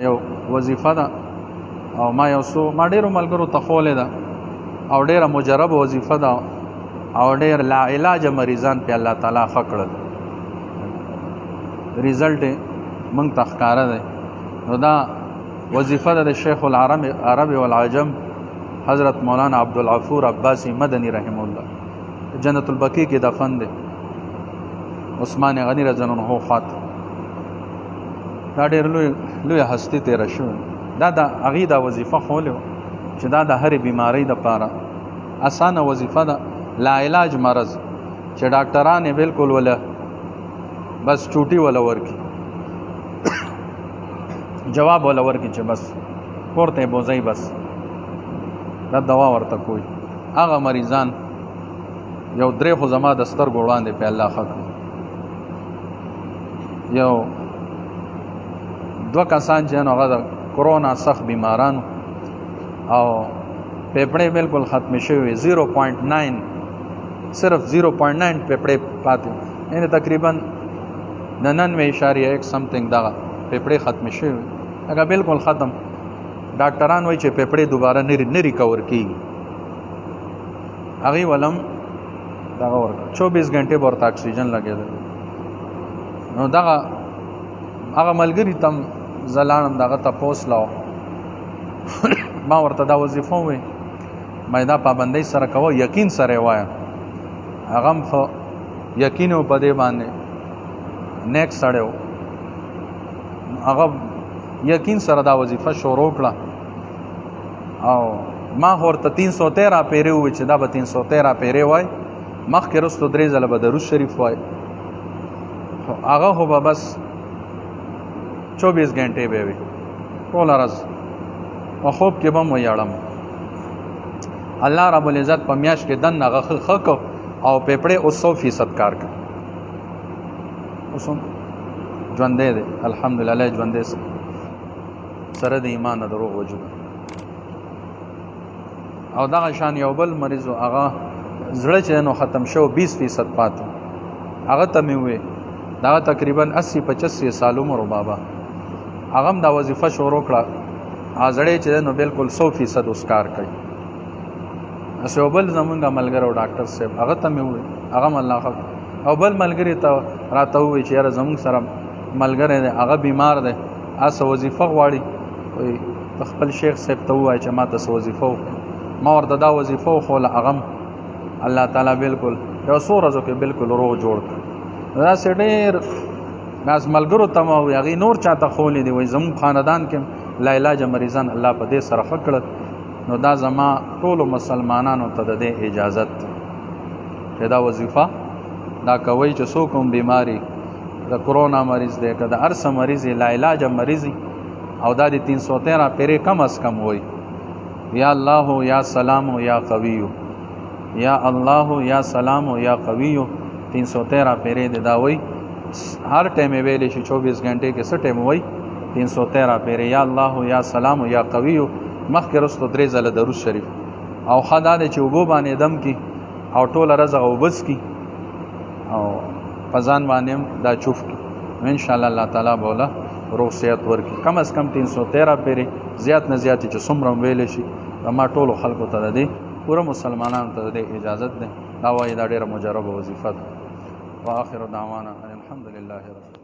یو وظیفه ده او ما یو څو ما ډېرو ملګرو ته ښولې ده او ډېره مجربه وظیفه ده او ډېر لا علاجه مریضان پې الله تعالی ښه کړل. ریزلټ یې موږ ته ښکاره دی. نو دا وظیفه ده د شیخ العرب والعجم حضرت مولانا عبدالغفور عباسی مدنی رحمه الله، جنت البقیع کې دفن دی، عثمان غنی رضی الله عنه خواته. دا ډېر لوی هستي تېره شوې. دا د هغې دا وظیفه ښولې وه چې دا د هرې بیمارۍ دپاره اسانه وظیفه ده، لا علاج مرض چې ډاکټران یې بلکل وله بس چوټي وله ورکړي، جواب وله ورکړي چې بس کور ته یې بوځئ، بس دا دوا ورته کوي. هغه مریضان یو درې خو زما د سترګو وړاندې پې الله ښه کړي. یو دوه کسان چې نو هغه د کرونا سخت بیمارانو او پیپړې بالکل ختمې شوې، 0.9 صرف 0.9 پیپړې پاتې، یعنې تقریبا 99.1 سمثینګ دغه پیپړې ختمې شوې، هغه بالکل ختم. ډاکټران وایي چې پیپړې دوباره نه ریکور کېږي. هغې ولم دغه ورکړه 24 غنټې به ورته اکسیجن لګېدل. نو دغه هغه ملګري ته هم زه لاړم، دغه تپوس لاو ما ورته دا وظیفه ووایي، ما دا پابندۍ سره کوه، یقین سره یې وایه. هغه هم ښه یقین و په دې باندې، نیک سړی و، هغه یقین سره دا وظیفه شروع کړه. او ما خو ورته 313 پیرې ووایي چې دا به 313 پیرې وایي، مخکې رستو 3 ځله به درود شریف وایي. هغه خو به بس 24 غنټې به وي ټوله ورځ، په خوب کې به م ویاړم. الله رب العزت په میاشت کې دن هغه ښه کو او پیپړې اوس 100% کار کوي. اوس هم ژوندی دی الحمدلله، ژوندی سره د ایمان نه دروغ وجود. او دغه شان یو بل مریض و، هغه زړه چې نو ختم شو 20% پاتې، هغه ته مې وویې دغه تقریبا 80-85 سال عمر و بابا، هغه هم دا وظیفه شروع کړه، زړی چې دی نو بلکل 100% اوس کار کوي. هسې یو بل زمونږ ملګری و ډاکټر صاحب، هغه ته مې وویل، هغه هم الله ښه. او بل ملګري ته راته ووایي چې یاره زمونږ سره ملګری دی، هغه بیمار دی، هسه وظیفه غواړي، وایي ته خپل شیخ صاحب ته ووایه چې ما ته څه وظیفه وکړي. ما ورته دا وظیفه وښوله، هغه هم الله تعالی بلکل یو څو ورځو کې بلکل روغ جوړ کړ. داسې ډېر ناس ملګرو ته ما وایي، هغې نور چاته ښولې دي، وایي زموږ خاندان کې لا علاجه مریضان الله په دې سره ښه کړل. نو دا زما ټولو مسلمانانو ته د دې اجازت چې دا وظیفه دا کوئ چې څوک هم بیماري د کرونا مریض دی که د هر څه مریض لا علاجه مریض او دا د 313 پیرې کم از کم وایي، یا الله یا سلام یا قویو، یا الله یا سلام یا قویو، 313 پیرې دی دا وایي. هر ټایم یې ویلی شي 24 غنټې کې څه ټایم وایي 313 پیرې، یا الله یا سلام یا قویو، مخکې رستو 3 ځله درود شریف. او ښه دا دی چې اوبو باندې دم کي او ټوله ورځ هغه اوبه څکي او په ځان باندې هم دا چوف کي، نو انشاءالله الله تعالی به وله روغ صحت ورکړي. کم از کم 313 پیرې، زیات نه زیات چې څومره هم ویلی شي. ما ټولو خلکو ته د دې پوره مسلمانانو ته د دې اجازت دی. دا وایي دا ډېره مجربه وظیفه ده. واخر دعوانا ان الحمد لله رب